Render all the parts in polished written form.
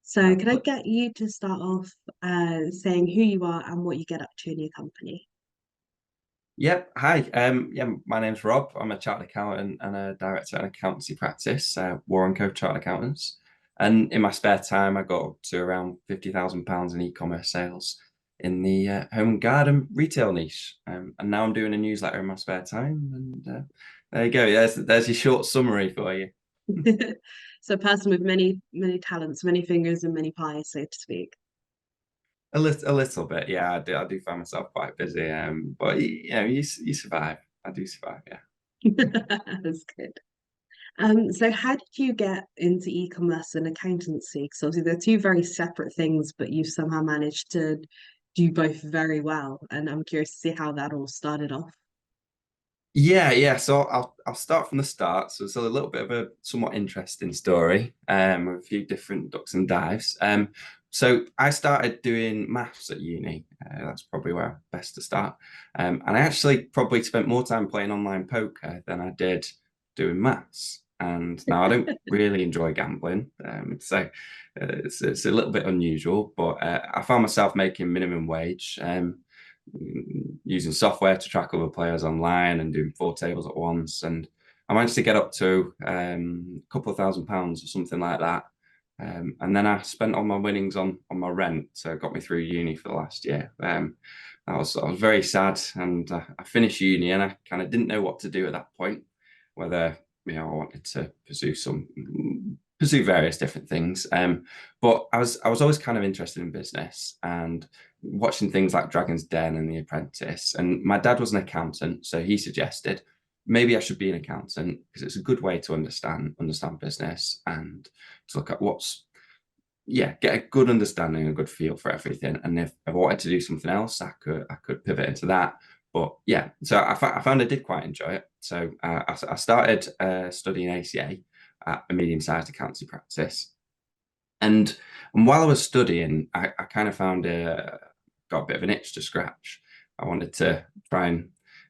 So, could I get you to start off saying who you are and what you get up to in your company? Yep. Hi. Yeah, my name's Rob. I'm a chartered accountant and a director at an accountancy practice, Warr Co Chartered Accountants. And in my spare time, I got up to around £50,000 in e-commerce sales in the home and garden retail niche. And now I'm doing a newsletter in my spare time. And there you go. There's your short summary for you. So, a person with many talents, many fingers, and many pies, so to speak. A little bit, yeah. I do find myself quite busy, but you survive. I do survive, yeah. That's good. So how did you get into e-commerce and accountancy? Because obviously they're two very separate things, but you've somehow managed to do both very well. And I'm curious to see how that all started off. Yeah. So I'll start from the start. So it's a little bit of a somewhat interesting story, with a few different ducks and dives. So I started doing maths at uni. That's probably where best to start. And I actually probably spent more time playing online poker than I did doing maths. And now I don't really enjoy gambling, so it's a little bit unusual. But I found myself making minimum wage. Using software to track other players online and doing four tables at once. And I managed to get up to a couple of £1,000s or something like that. And then I spent all my winnings on my rent, so it got me through uni for the last year. I was very sad, and I finished uni, and I kind of didn't know what to do at that point, whether I wanted to pursue various different things. But I was always kind of interested in business and watching things like Dragon's Den and The Apprentice. And my dad was an accountant, so he suggested maybe I should be an accountant because it's a good way to understand business and to look at get a good understanding, a good feel for everything. And if I wanted to do something else, I could pivot into that. But yeah, so I found I did quite enjoy it. So I started studying ACA at a medium-sized accountancy practice. And while I was studying, I kind of got a bit of an itch to scratch. I wanted to try and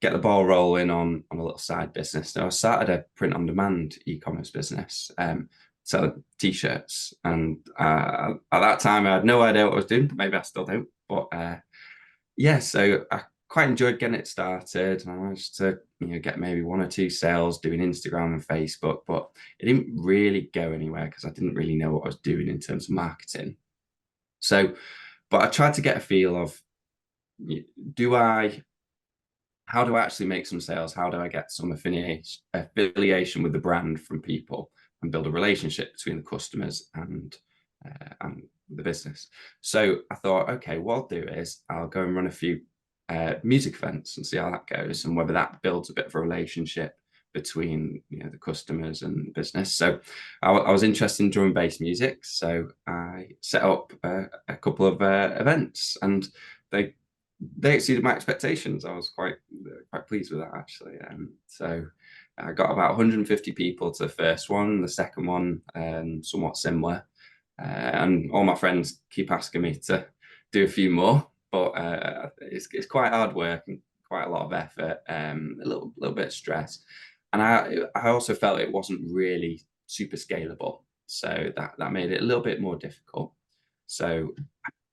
get the ball rolling on a little side business. So I started a print-on-demand e-commerce business, selling t-shirts. And at that time, I had no idea what I was doing. Maybe I still don't. But yeah, so I quite enjoyed getting it started. And I managed to get maybe one or two sales doing Instagram and Facebook, but it didn't really go anywhere because I didn't really know what I was doing in terms of marketing. So, but I tried to get a feel of do I how do I actually make some sales? How do I get some affiliation with the brand from people and build a relationship between the customers and the business? So I thought, okay, what I'll do is I'll go and run a few music events and see how that goes and whether that builds a bit of a relationship between the customers and the business. So I was interested in drum and bass music, so I set up a couple of events, and they they exceeded my expectations. I was quite pleased with that actually. So I got about 150 people to the first one, the second one, somewhat similar, and all my friends keep asking me to do a few more, but it's quite hard work and quite a lot of effort, a little bit of stress, and I also felt it wasn't really super scalable, so that made it a little bit more difficult. So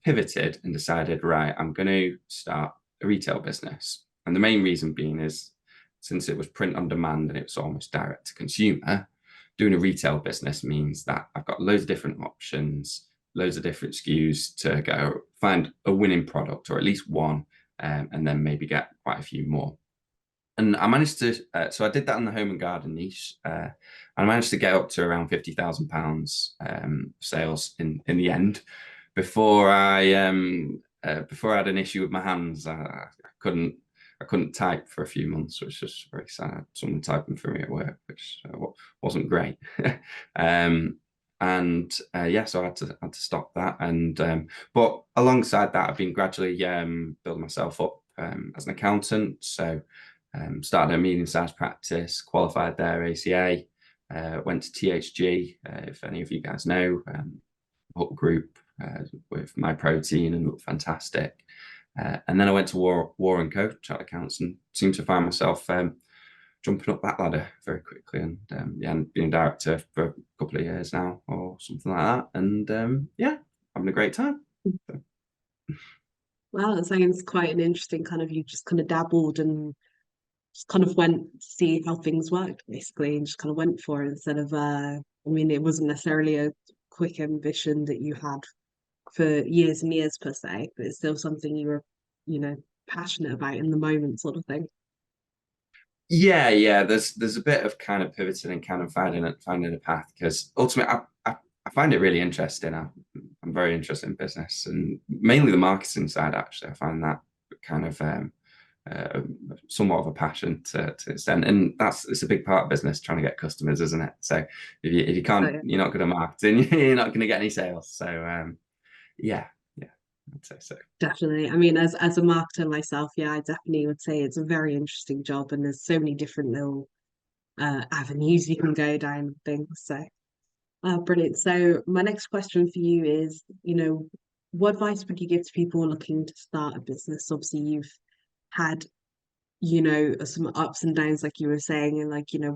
pivoted and decided, right, I'm going to start a retail business. And the main reason being is since it was print on demand and it was almost direct to consumer, doing a retail business means that I've got loads of different options, loads of different SKUs to go find a winning product or at least one, and then maybe get quite a few more. And I managed to, so I did that in the home and garden niche. I managed to get up to around £50,000 sales in the end. Before I had an issue with my hands, I couldn't type for a few months, which was very sad. Someone typing for me at work, which wasn't great. And yeah, so I had to stop that. And but alongside that, I've been gradually building myself up as an accountant. So started a medium-sized practice, qualified there ACA, went to THG, if any of you guys know, Hook Group, with my protein and looked fantastic. And then I went to Warr Co, chartered accounts, and seemed to find myself jumping up that ladder very quickly. And yeah, and being a director for a couple of years now or something like that. And yeah, having a great time. Well, it sounds quite an interesting kind of, you just kind of dabbled and just kind of went to see how things worked basically, and just kind of went for it instead of I mean, it wasn't necessarily a quick ambition that you had for years and years per se, but it's still something you were, you know, passionate about in the moment sort of thing. Yeah, yeah. There's a bit of kind of pivoting and kind of finding a path because ultimately I find it really interesting. I'm very interested in business and mainly the marketing side. Actually, I find that kind of uh, somewhat of a passion to an extent, and it's a big part of business trying to get customers, isn't it? So if you So can't, yeah, you're not good at marketing, you're not going to get any sales. So yeah, yeah, I'd say so. definitely. I mean, as a marketer myself, yeah, I definitely would say it's a very interesting job, and there's so many different little avenues you can go down and things. So brilliant. So my next question for you is, you know, what advice would you give to people looking to start a business? Obviously, you've had, you know, some ups and downs, like you were saying, and like, you know,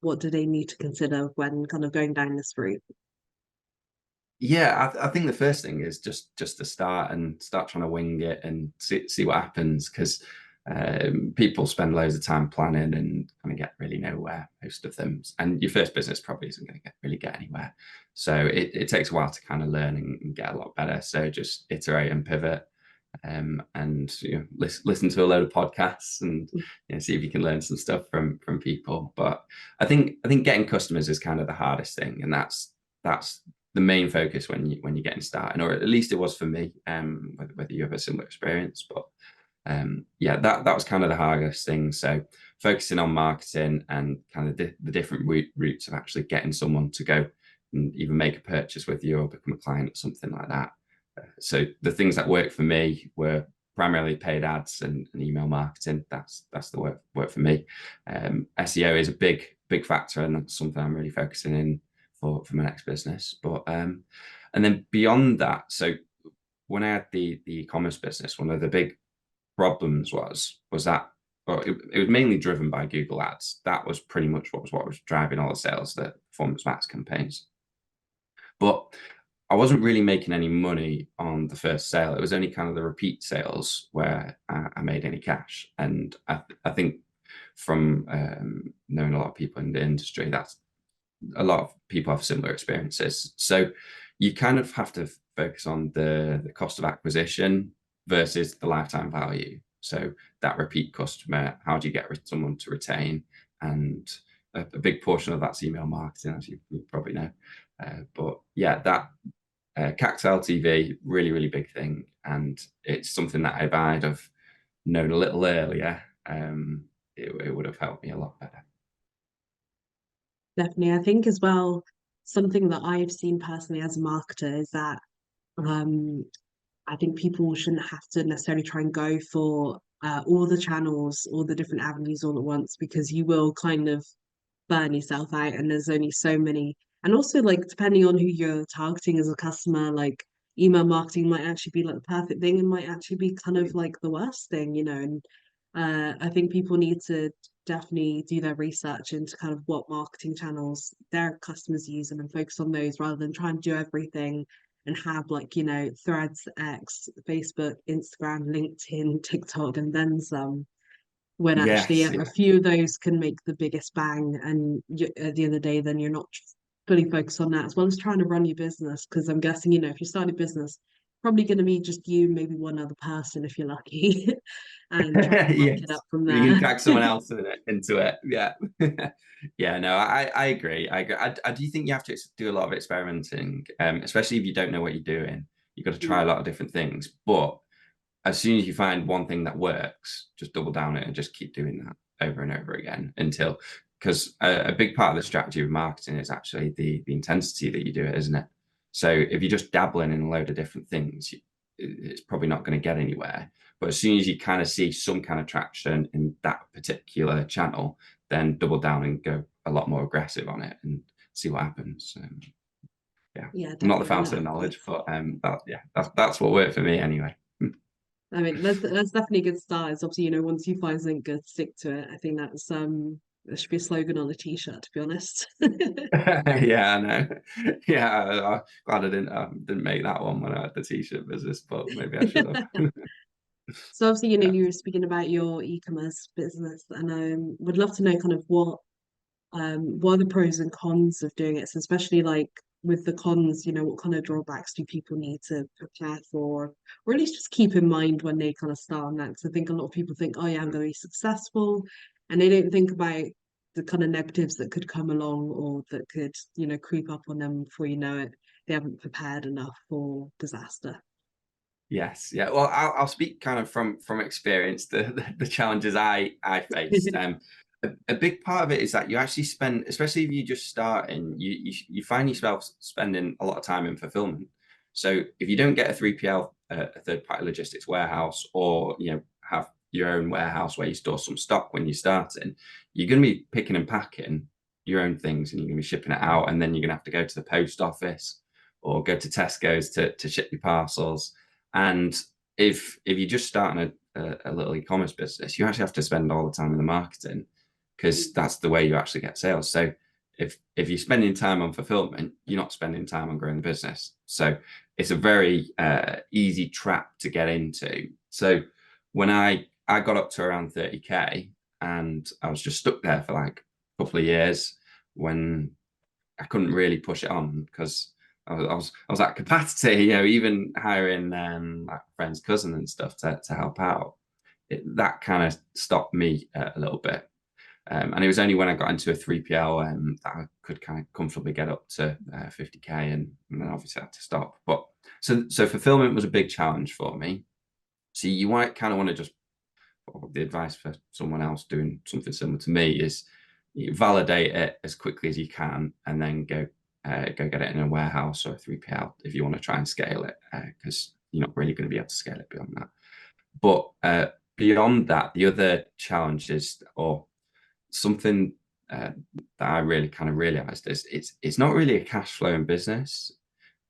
what do they need to consider when kind of going down this route? Yeah, I think the first thing is just to start and start trying to wing it and see what happens because people spend loads of time planning and kind of get really nowhere, most of them. And your first business probably isn't going to really get anywhere. So it takes a while to kind of learn and get a lot better. So just iterate and pivot, and listen to a load of podcasts and see if you can learn some stuff from people. But I think getting customers is kind of the hardest thing, and that's the main focus when you're getting started, or at least it was for me. Whether you have a similar experience, but yeah, that was kind of the hardest thing. So focusing on marketing and kind of the different routes of actually getting someone to go and even make a purchase with you or become a client or something like that. So the things that worked for me were primarily paid ads and email marketing. That's the work for me. SEO is a big factor, and that's something I'm really focusing in for my next business. But and then beyond that, so when I had the e-commerce business, one of the big problems was that well, it was mainly driven by Google Ads. That was pretty much what was driving all the sales, the performance max campaigns. But I wasn't really making any money on the first sale. It was only kind of the repeat sales where I made any cash. And I think from knowing a lot of people in the industry, that's a lot of people have similar experiences. So you kind of have to focus on the cost of acquisition versus the lifetime value. So that repeat customer, how do you get someone to retain? And a big portion of that's email marketing, as you probably know. But yeah, that CAC to LTV, really big thing. And it's something that if I'd have known a little earlier, it would have helped me a lot better. Definitely. I think as well, something that I've seen personally as a marketer is that um, I think people shouldn't have to necessarily try and go for all the channels, all the different avenues all at once, because you will kind of burn yourself out. And there's only so many. And also, like, depending on who you're targeting as a customer, like, email marketing might actually be like the perfect thing and might actually be kind of like the worst thing, you know. And I think people need to definitely do their research into kind of what marketing channels their customers use and then focus on those rather than try and do everything and have, like, you know, Threads, X, Facebook, Instagram, LinkedIn, TikTok, and then some, when actually Yes, a yeah. few of those can make the biggest bang. And at the end of the day, then you're not fully focused on that, as well as trying to run your business. Because I'm guessing, you know, if you start a business, probably going to be just you, maybe one other person if you're lucky, and try and work it Yes, up from you can there. drag someone else into it. Yeah, yeah. No, I agree. I agree. I do think you have to do a lot of experimenting, especially if you don't know what you're doing. You've got to try a lot of different things. But as soon as you find one thing that works, just double down it and just keep doing that over and over again until because a big part of the strategy of marketing is actually the intensity that you do it, isn't it? So if you're just dabbling in a load of different things, it's probably not going to get anywhere. But as soon as you kind of see some kind of traction in that particular channel, then double down and go a lot more aggressive on it and see what happens. Yeah, Yeah, I'm not the definitely. fountain of knowledge, but that's what worked for me anyway. I mean, that's definitely a good start. It's obviously, you know, once you find something good, stick to it. I think that's There should be a slogan on a t-shirt, to be honest. Yeah, I know. Yeah, I'm glad I didn't make that one when I had the t-shirt business, but maybe I should have. So obviously, Yeah. you were speaking about your e-commerce business, and would love to know kind of what are the pros and cons of doing it? So especially like with the cons, what kind of drawbacks do people need to prepare for, or at least just keep in mind when they kind of start on that? Because I think a lot of people think, oh yeah, I'm going to be successful, and they don't think about the kind of negatives that could come along or that could, creep up on them before you know it. They haven't prepared enough for disaster. Yes, yeah. Well, I'll speak kind of from experience, the challenges I faced. A big part of it is that you actually spend, especially if you're just starting, you find yourself spending a lot of time in fulfillment. So if you don't get a 3PL, a third party logistics warehouse, or have your own warehouse where you store some stock when you're starting, you're going to be picking and packing your own things, and you're going to be shipping it out, and then you're going to have to go to the post office or go to Tesco's to ship your parcels. And if you're just starting a little e-commerce business, you actually have to spend all the time in the marketing, because that's the way you actually get sales. So if you're spending time on fulfillment, you're not spending time on growing the business. So it's a very easy trap to get into. So when I got up to around 30K, and I was just stuck there for like a couple of years when I couldn't really push it on, because I was at capacity, even hiring like friend's cousin and stuff to help out. That kind of stopped me a little bit. And it was only when I got into a 3PL that I could kind of comfortably get up to 50K, and then obviously I had to stop. But so fulfillment was a big challenge for me. So you might kind of want to just, the advice for someone else doing something similar to me is, you validate it as quickly as you can, and then go get it in a warehouse or a 3PL if you want to try and scale it, because you're not really going to be able to scale it beyond that. But beyond that, the other challenges, or something that I really kind of realized, is it's not really a cash flowing business.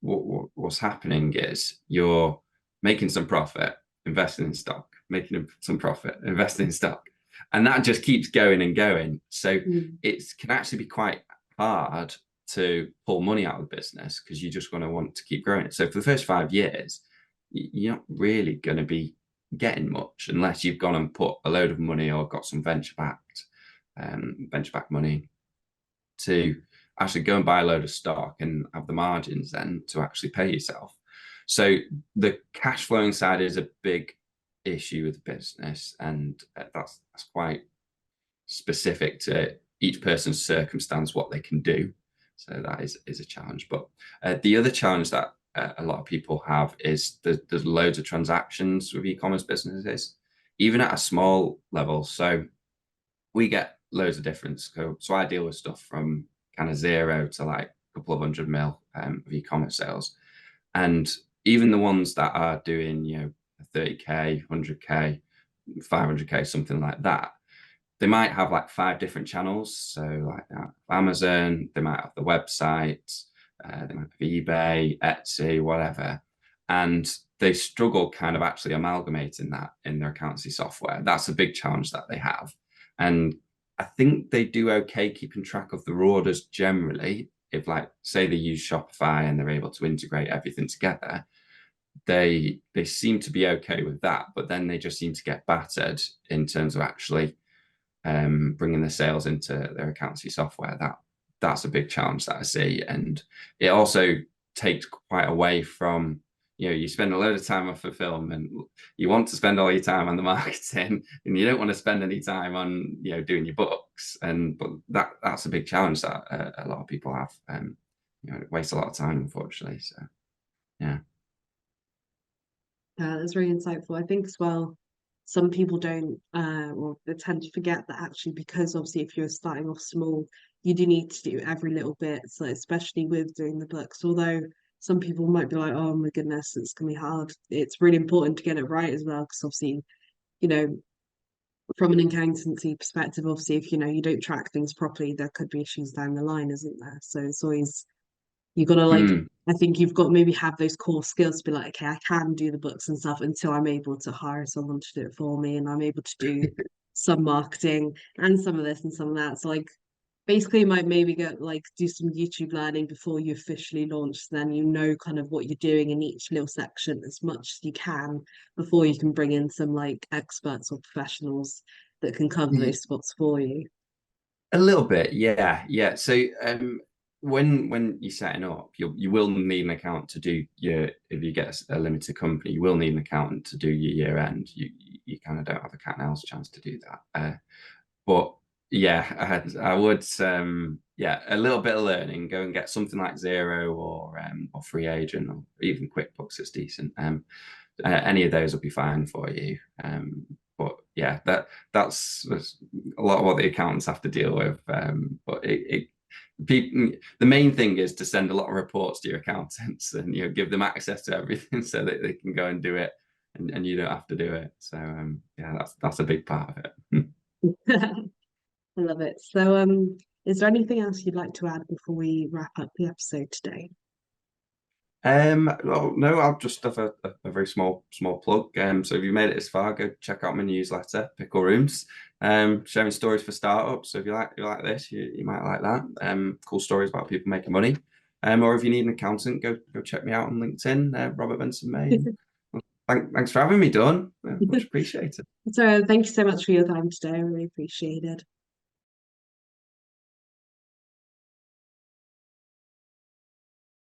What's happening is you're making some profit, investing in stock, making some profit, investing in stock, and that just keeps going and going. So Mm. it can actually be quite hard to pull money out of the business, because you're just going to want to keep growing it. So for the first 5 years, you're not really going to be getting much unless you've gone and put a load of money or got some venture back money to actually go and buy a load of stock and have the margins then to actually pay yourself. So the cash flowing side is a big issue with the business, and that's quite specific to each person's circumstance, what they can do. So that is a challenge. But the other challenge that a lot of people have is there's loads of transactions with e-commerce businesses, even at a small level. So we get loads of difference. So I deal with stuff from kind of zero to like a couple of 100 mil of e-commerce sales. And even the ones that are doing, 30K, 100K, 500K, something like that, they might have like 5 different channels. So like Amazon, they might have the website, they might have eBay, Etsy, whatever. And they struggle kind of actually amalgamating that in their accountancy software. That's a big challenge that they have. And I think they do okay keeping track of their orders generally. If, like, say they use Shopify and they're able to integrate everything together, they seem to be okay with that. But then they just seem to get battered in terms of actually bringing the sales into their accountancy software. That's a big challenge that I see, and it also takes quite away from, you spend a load of time on fulfillment, you want to spend all your time on the marketing, and you don't want to spend any time on doing your books, but that's a big challenge that a lot of people have, it wastes a lot of time, unfortunately. So yeah. That's very insightful. I think as well, some people don't, or they tend to forget that actually, because obviously if you're starting off small, you do need to do every little bit. So especially with doing the books, although some people might be like, oh my goodness, it's gonna be hard. It's really important to get it right as well, because obviously, you know, from an accountancy perspective, obviously if you don't track things properly, there could be issues down the line, isn't there? So it's always you gotta like Mm. I think you've got to maybe have those core skills to be like, okay, I can do the books and stuff until I'm able to hire someone to do it for me and I'm able to do some marketing and some of this and some of that. So like basically you might maybe get like do some YouTube learning before you officially launch, then you know kind of what you're doing in each little section as much as you can before you can bring in some like experts or professionals that can cover those spots for you. A little bit, yeah, yeah. So when you're setting up, you will need an accountant to do your, if you get a limited company, you will need an accountant to do your year end. You kind of don't have a cat and mouse chance to do that. But yeah, I would yeah, a little bit of learning, go and get something like Zero or Free Agent or even QuickBooks is decent. Any of those will be fine for you. But yeah, that's a lot of what the accountants have to deal with. But people, the main thing is to send a lot of reports to your accountants and give them access to everything so that they can go and do it, and you don't have to do it. So yeah, that's a big part of it. I love it. So is there anything else you'd like to add before we wrap up the episode today? Well, no, I'll just have a very small plug. So if you made it this far, go check out my newsletter, Pickle Rooms. Sharing stories for startups. So if you like this, you might like that. Cool stories about people making money. Or if you need an accountant, go check me out on LinkedIn, Robert Benson-May. Thanks for having me, Dawn. Much appreciated. So thank you so much for your time today. I really appreciate it.